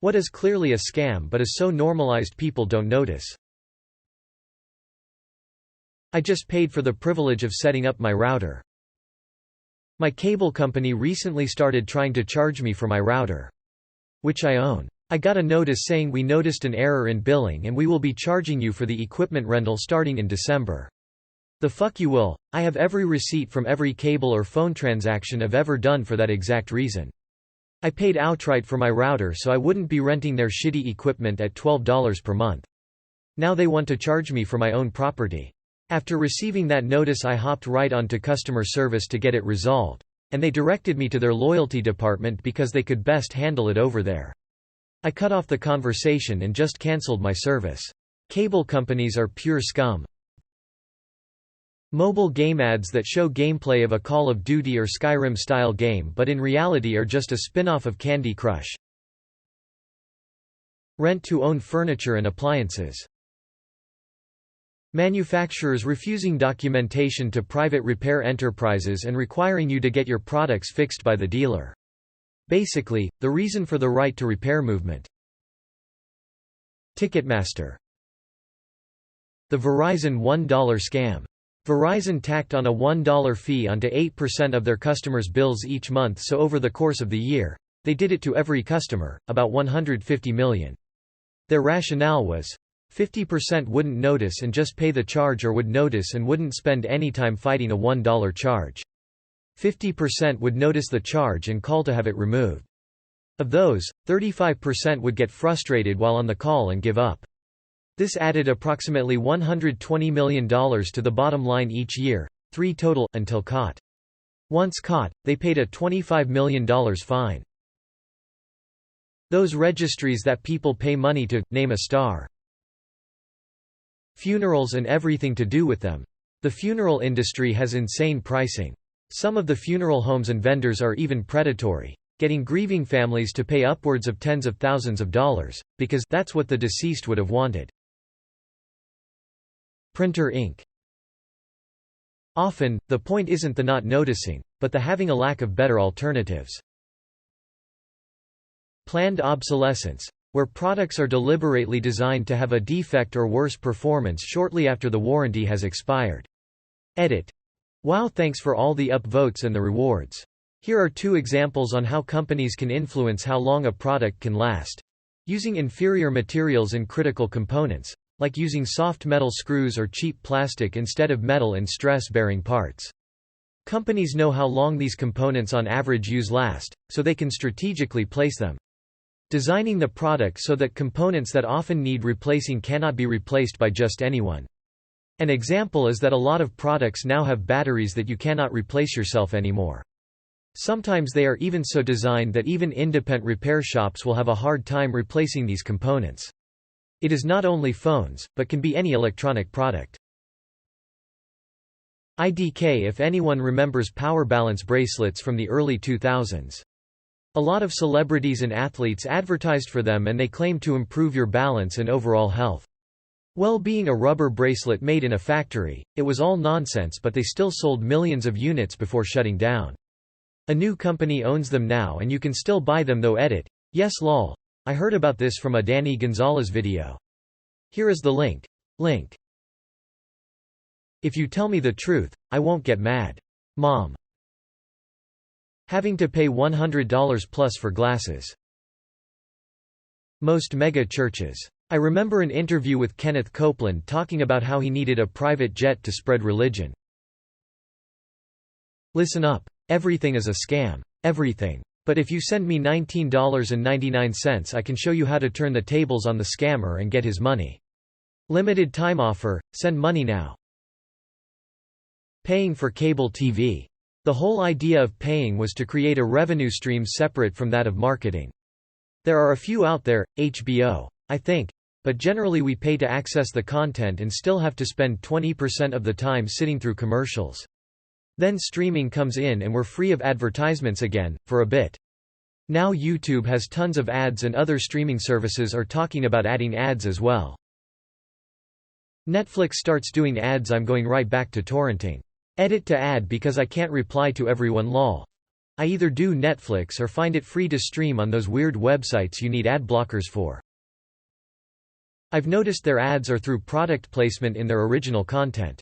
What is clearly a scam but is so normalized people don't notice. I just paid for the privilege of setting up my router. My cable company recently started trying to charge me for my router, which I own. I got a notice saying we noticed an error in billing and we will be charging you for the equipment rental starting in December. The fuck you will. I have every receipt from every cable or phone transaction I've ever done for that exact reason. I paid outright for my router so I wouldn't be renting their shitty equipment at $12 per month. Now they want to charge me for my own property. After receiving that notice I hopped right onto customer service to get it resolved, and they directed me to their loyalty department because they could best handle it over there. I cut off the conversation and just cancelled my service. Cable companies are pure scum. Mobile game ads that show gameplay of a Call of Duty or Skyrim-style game but in reality are just a spin-off of Candy Crush. Rent-to-own furniture and appliances. Manufacturers refusing documentation to private repair enterprises and requiring you to get your products fixed by the dealer. Basically, the reason for the right to repair movement. Ticketmaster. The Verizon $1 scam. Verizon tacked on a $1 fee onto 8% of their customers' bills each month, so over the course of the year, they did it to every customer, about 150 million. Their rationale was, 50% wouldn't notice and just pay the charge, or would notice and wouldn't spend any time fighting a $1 charge. 50% would notice the charge and call to have it removed. Of those, 35% would get frustrated while on the call and give up. This added approximately $120 million to the bottom line each year, 3 total, until caught. Once caught, they paid a $25 million fine. Those registries that people pay money to, name a star. Funerals and everything to do with them. The funeral industry has insane pricing. Some of the funeral homes and vendors are even predatory, getting grieving families to pay upwards of tens of thousands of dollars, because that's what the deceased would have wanted. Printer ink. Often, the point isn't the not noticing, but the having a lack of better alternatives. Planned obsolescence, where products are deliberately designed to have a defect or worse performance shortly after the warranty has expired. Edit. Wow, thanks for all the upvotes and the rewards. Here are 2 examples on how companies can influence how long a product can last. Using inferior materials and critical components, like using soft metal screws or cheap plastic instead of metal and stress-bearing parts. Companies know how long these components on average last, so they can strategically place them. Designing the product so that components that often need replacing cannot be replaced by just anyone. An example is that a lot of products now have batteries that you cannot replace yourself anymore. Sometimes they are even so designed that even independent repair shops will have a hard time replacing these components. It is not only phones, but can be any electronic product. IDK. If anyone remembers power balance bracelets from the early 2000s. A lot of celebrities and athletes advertised for them and they claimed to improve your balance and overall health. Well, being a rubber bracelet made in a factory, it was all nonsense, but they still sold millions of units before shutting down. A new company owns them now and you can still buy them though. Edit. Yes lol. I heard about this from a Danny Gonzalez video. Here is the link. If you tell me the truth, I won't get mad. Mom. Having to pay $100 plus for glasses. Most mega churches. I remember an interview with Kenneth Copeland talking about how he needed a private jet to spread religion. Listen up. Everything is a scam. Everything. But if you send me $19.99 I can show you how to turn the tables on the scammer and get his money. Limited time offer, send money now. Paying for cable TV. The whole idea of paying was to create a revenue stream separate from that of marketing. There are a few out there, HBO, I think, but generally we pay to access the content and still have to spend 20% of the time sitting through commercials. Then streaming comes in and we're free of advertisements again, for a bit. Now YouTube has tons of ads and other streaming services are talking about adding ads as well. Netflix starts doing ads. I'm going right back to torrenting. Edit to ad because I can't reply to everyone lol. I either do Netflix or find it free to stream on those weird websites you need ad blockers for. I've noticed their ads are through product placement in their original content.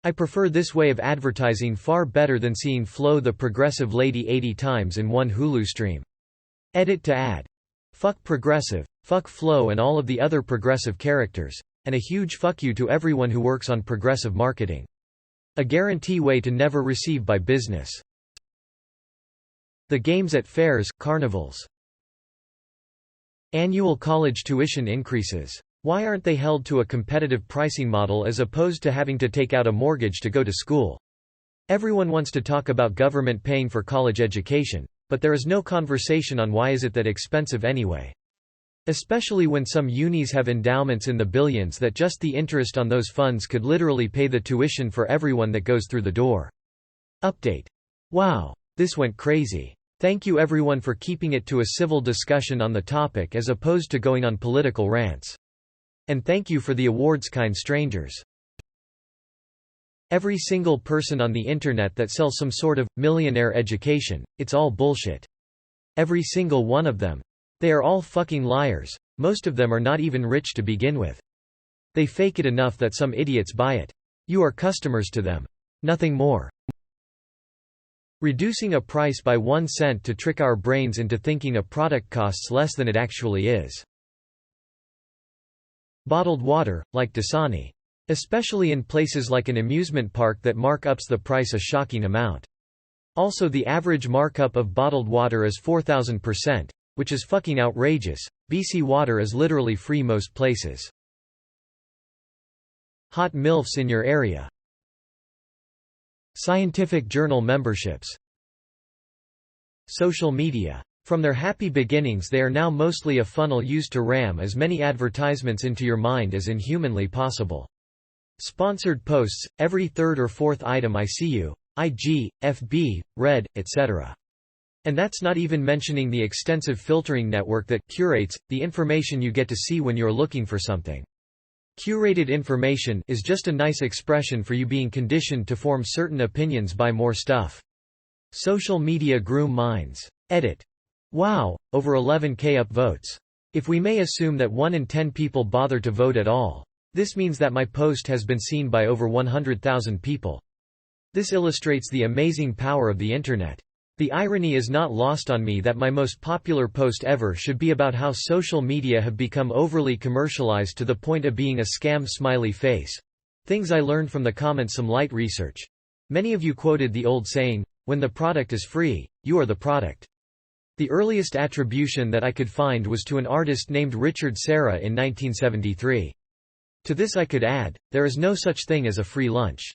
I prefer this way of advertising far better than seeing Flo the Progressive Lady 80 times in one Hulu stream. Edit to ad. Fuck Progressive, fuck Flo and all of the other progressive characters, and a huge fuck you to everyone who works on progressive marketing. A guarantee way to never receive by business. The games at fairs, carnivals. Annual college tuition increases. Why aren't they held to a competitive pricing model as opposed to having to take out a mortgage to go to school? Everyone wants to talk about government paying for college education, but there is no conversation on why is it that expensive anyway. Especially when some unis have endowments in the billions that just the interest on those funds could literally pay the tuition for everyone that goes through the door. Update. Wow. This went crazy. Thank you everyone for keeping it to a civil discussion on the topic as opposed to going on political rants. And thank you for the awards, kind strangers. Every single person on the internet that sells some sort of millionaire education, it's all bullshit. Every single one of them. They are all fucking liars. Most of them are not even rich to begin with. They fake it enough that some idiots buy it. You are customers to them. Nothing more. Reducing a price by 1 cent to trick our brains into thinking a product costs less than it actually is. Bottled water, like Dasani. Especially in places like an amusement park that markups the price a shocking amount. Also, the average markup of bottled water is 4,000%, which is fucking outrageous. BC water is literally free most places. Hot MILFs in your area. Scientific journal memberships. Social media. From their happy beginnings, they are now mostly a funnel used to ram as many advertisements into your mind as inhumanly possible. Sponsored posts, every third or fourth item I see you, IG, FB, Red, etc. And that's not even mentioning the extensive filtering network that curates the information you get to see when you're looking for something. Curated information is just a nice expression for you being conditioned to form certain opinions by more stuff. Social media groom minds. Edit. Wow, over 11K upvotes. If we may assume that 1 in 10 people bother to vote at all, this means that my post has been seen by over 100,000 people. This illustrates the amazing power of the internet. The irony is not lost on me that my most popular post ever should be about how social media have become overly commercialized to the point of being a scam smiley face. Things I learned from the comments, some light research. Many of you quoted the old saying, when the product is free, you are the product. The earliest attribution that I could find was to an artist named Richard Serra in 1973. To this I could add, there is no such thing as a free lunch.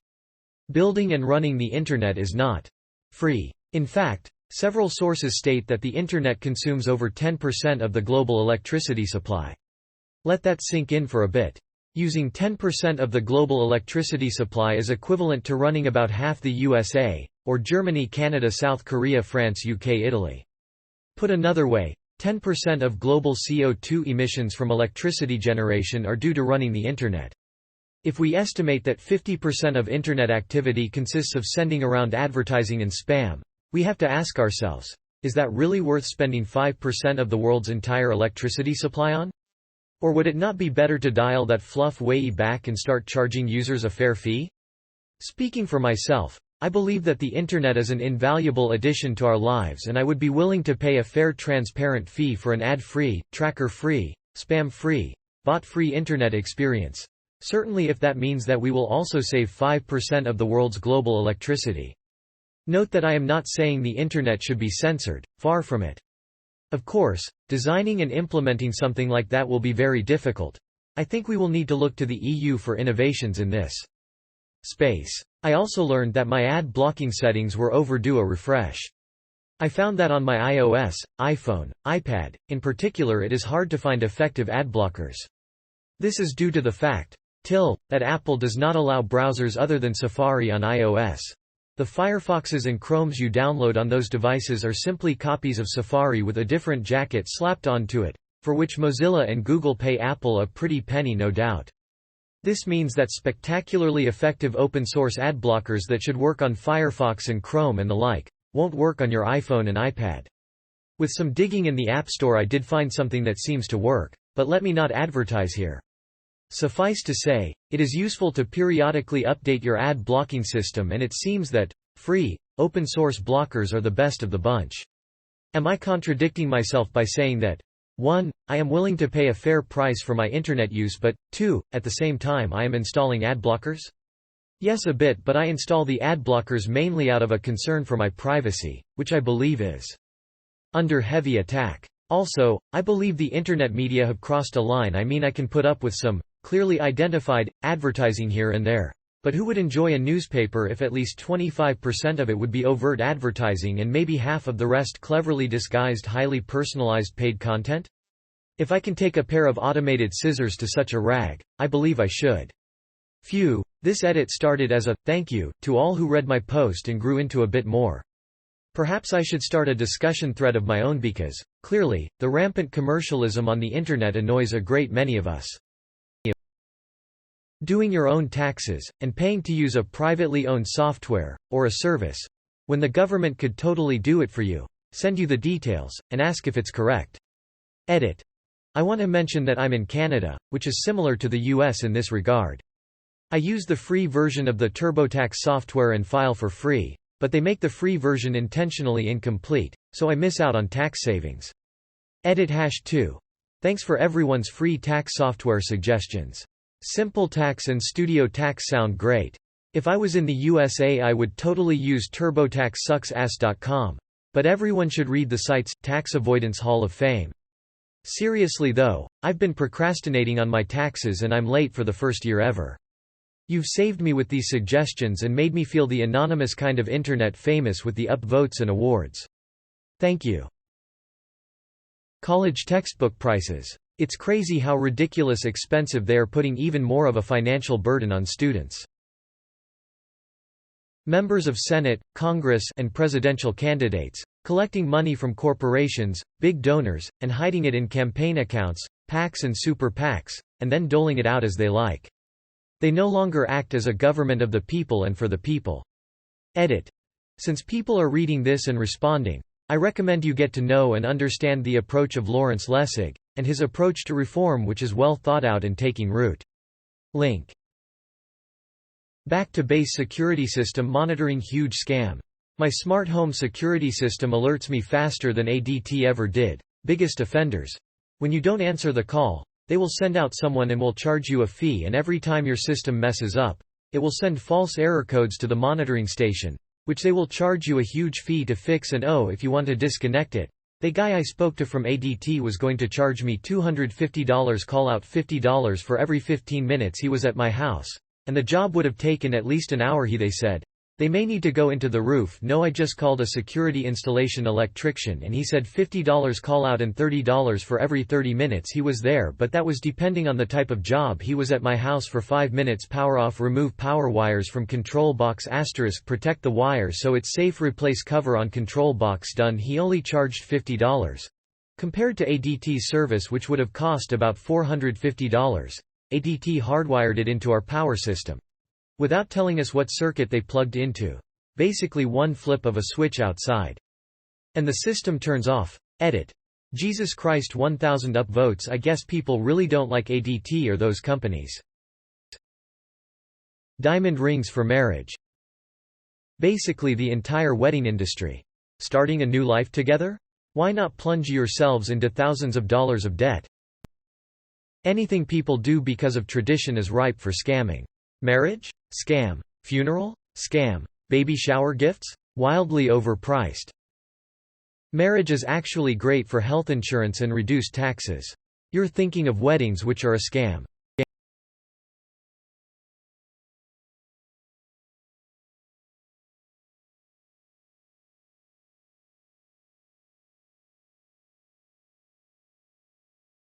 Building and running the internet is not free. In fact, several sources state that the internet consumes over 10% of the global electricity supply. Let that sink in for a bit. Using 10% of the global electricity supply is equivalent to running about half the USA, or Germany, Canada, South Korea, France, UK, Italy. Put another way, 10% of global CO2 emissions from electricity generation are due to running the internet. If we estimate that 50% of internet activity consists of sending around advertising and spam, we have to ask ourselves, is that really worth spending 5% of the world's entire electricity supply on? Or would it not be better to dial that fluff way back and start charging users a fair fee? Speaking for myself, I believe that the internet is an invaluable addition to our lives, and I would be willing to pay a fair, transparent fee for an ad-free, tracker-free, spam-free, bot-free internet experience. Certainly if that means that we will also save 5% of the world's global electricity. Note that I am not saying the internet should be censored, far from it. Of course, designing and implementing something like that will be very difficult. I think we will need to look to the EU for innovations in this space. I also learned that my ad blocking settings were overdue a refresh. I found that on my iOS, iPhone, iPad, in particular, it is hard to find effective ad blockers. This is due to the fact that Apple does not allow browsers other than Safari on iOS. The Firefoxes and Chromes you download on those devices are simply copies of Safari with a different jacket slapped onto it, for which Mozilla and Google pay Apple a pretty penny, no doubt. This means that spectacularly effective open-source ad blockers that should work on Firefox and Chrome and the like, won't work on your iPhone and iPad. With some digging in the App Store I did find something that seems to work, but let me not advertise here. Suffice to say, it is useful to periodically update your ad blocking system, and it seems that free, open-source blockers are the best of the bunch. Am I contradicting myself by saying that 1. I am willing to pay a fair price for my internet use, but 2. At the same time I am installing ad blockers? Yes, a bit, but I install the ad blockers mainly out of a concern for my privacy, which I believe is under heavy attack. Also, I believe the internet media have crossed a line. I mean, I can put up with some clearly identified advertising here and there. But who would enjoy a newspaper if at least 25% of it would be overt advertising and maybe half of the rest cleverly disguised, highly personalized paid content? If I can take a pair of automated scissors to such a rag, I believe I should. Phew, this edit started as a thank you to all who read my post and grew into a bit more. Perhaps I should start a discussion thread of my own because, clearly, the rampant commercialism on the internet annoys a great many of us. Doing your own taxes, and paying to use a privately owned software, or a service, when the government could totally do it for you, send you the details, and ask if it's correct. Edit. I want to mention that I'm in Canada, which is similar to the US in this regard. I use the free version of the TurboTax software and file for free, but they make the free version intentionally incomplete, so I miss out on tax savings. Edit #2. Thanks for everyone's free tax software suggestions. Simple Tax and Studio Tax sound great. If I was in the USA I would totally use TurboTaxSucksAss.com. But everyone should read the site's Tax Avoidance Hall of Fame. Seriously though, I've been procrastinating on my taxes and I'm late for the first year ever. You've saved me with these suggestions and made me feel the anonymous kind of internet famous with the upvotes and awards. Thank you. College textbook prices. It's crazy how ridiculous expensive they are, putting even more of a financial burden on students. Members of Senate, Congress, and presidential candidates, collecting money from corporations, big donors, and hiding it in campaign accounts, PACs and super PACs, and then doling it out as they like. They no longer act as a government of the people and for the people. Edit. Since people are reading this and responding, I recommend you get to know and understand the approach of Lawrence Lessig, and his approach to reform, which is well thought out and taking root. Link. Back to base security system monitoring huge scam. My smart home security system alerts me faster than ADT ever did. Biggest offenders. When you don't answer the call, they will send out someone and will charge you a fee, and every time your system messes up, it will send false error codes to the monitoring station, which they will charge you a huge fee to fix, and oh, if you want to disconnect it, the guy I spoke to from ADT was going to charge me $250 call out $50 for every 15 minutes he was at my house, and the job would have taken at least an hour. They said. They may need to go into the roof. No, I just called a security installation electrician and he said $50 call out and $30 for every 30 minutes he was there, but that was depending on the type of job. He was at my house for 5 minutes. Power off, remove power wires from control box, *, protect the wire so it's safe, replace cover on control box. Done. He only charged $50. Compared to ADT's service, which would have cost about $450. ADT hardwired it into our power system, without telling us what circuit they plugged into. Basically one flip of a switch outside. And the system turns off. Edit. Jesus Christ, 1000 upvotes. I guess people really don't like ADT or those companies. Diamond rings for marriage. Basically the entire wedding industry. Starting a new life together? Why not plunge yourselves into thousands of dollars of debt? Anything people do because of tradition is ripe for scamming. Marriage? Scam. Funeral? Scam. Baby shower gifts? Wildly overpriced. Marriage is actually great for health insurance and reduced taxes. You're thinking of weddings, which are a scam.